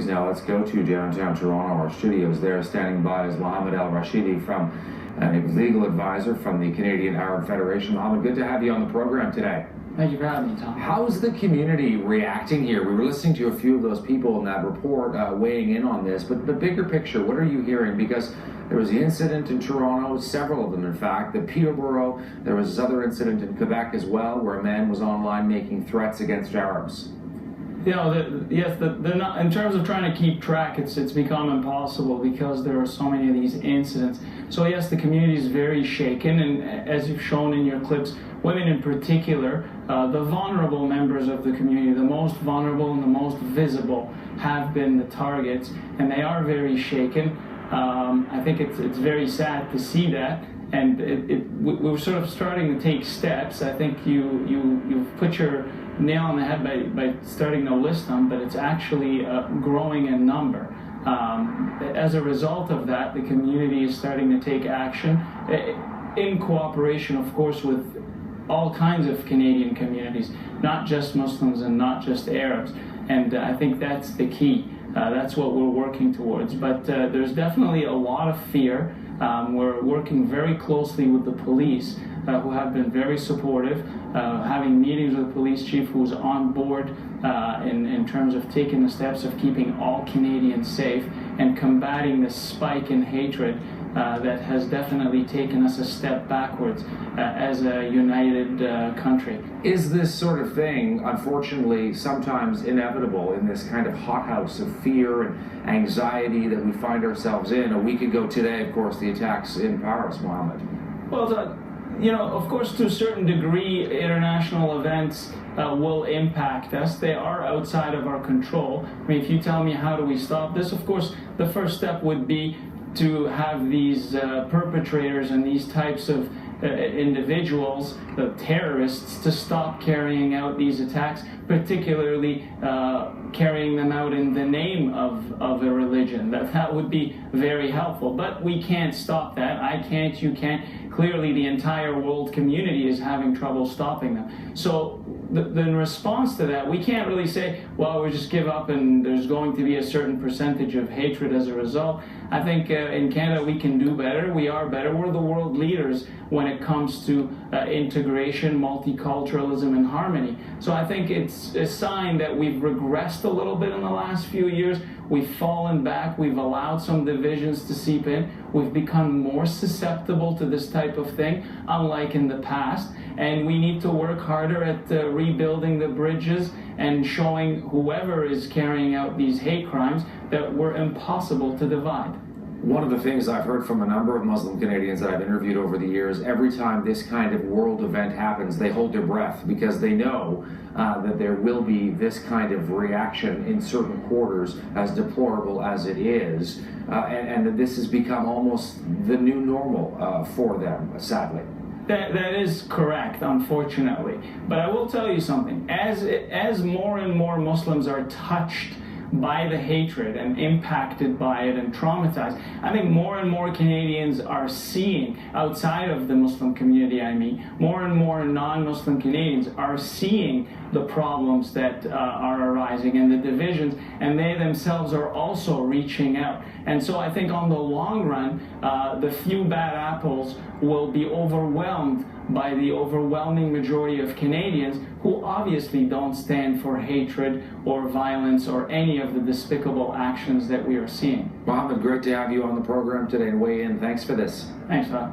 news now. Let's go to downtown Toronto. Our studios there. Standing by is Mohamed El Rashidy, from a legal advisor from the Canadian Arab Federation. Mohamed, good to have you on the program today. Thank you for having me, Tom. How's the community reacting here? We were listening to a few of those people in that report weighing in on this, but the bigger picture, what are you hearing? Because there was the incident in Toronto, several of them in fact, the Peterborough, there was this other incident in Quebec as well, where a man was online making threats against Arabs. You know, they're not, in terms of trying to keep track, it's become impossible because there are so many of these incidents. So yes, the community is very shaken, and as you've shown in your clips, women in particular, the vulnerable members of the community, the most vulnerable and the most visible, have been the targets, and they are very shaken. I think it's very sad to see that, and we're sort of starting to take steps. I think you've put your nail on the head by starting to list them, but it's actually growing in number. As a result of that, the community is starting to take action in cooperation, of course, with all kinds of Canadian communities, not just Muslims and not just Arabs. And I think that's the key. That's what we're working towards. But there's definitely a lot of fear. We're working very closely with the police, who have been very supportive, having meetings with the police chief, who's on board in terms of taking the steps of keeping all Canadians safe and combating this spike in hatred that has definitely taken us a step backwards as a united country. Is this sort of thing, unfortunately, sometimes inevitable in this kind of hothouse of fear and anxiety that we find ourselves in? A week ago today, of course, the attacks in Paris, Mohamed. Well, you know, of course, to a certain degree, international events will impact us. They are outside of our control. I mean, if you tell me how do we stop this, of course, the first step would be to have these perpetrators and these types of individuals, terrorists, to stop carrying out these attacks, particularly carrying them out in the name of a religion. That would be very helpful. But we can't stop that. I can't, you can't. Clearly, the entire world community is having trouble stopping them. So in response to that, we can't really say, well, we just give up and there's going to be a certain percentage of hatred as a result. I think in Canada we can do better. We are better. We're the world leaders when it comes to integration, multiculturalism, and harmony. So I think it's a sign that we've regressed a little bit in the last few years. We've fallen back. We've allowed some divisions to seep in. We've become more susceptible to this type of thing, unlike in the past. And we need to work harder at rebuilding the bridges and showing whoever is carrying out these hate crimes that we're impossible to divide. One of the things I've heard from a number of Muslim Canadians that I've interviewed over the years, every time this kind of world event happens, they hold their breath because they know that there will be this kind of reaction in certain quarters, as deplorable as it is, and that this has become almost the new normal for them, sadly. That is correct, unfortunately. But I will tell you something. As more and more Muslims are touched by the hatred and impacted by it and traumatized, I think more and more Canadians are seeing, outside of the Muslim community I mean, more and more non-Muslim Canadians are seeing the problems that are arising and the divisions, and they themselves are also reaching out. And so I think on the long run, the few bad apples will be overwhelmed by the overwhelming majority of Canadians who obviously don't stand for hatred or violence or any of the despicable actions that we are seeing. Mohamed, great to have you on the program today and weigh in. Thanks for this. Thanks, Todd.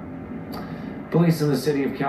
Police in the city of California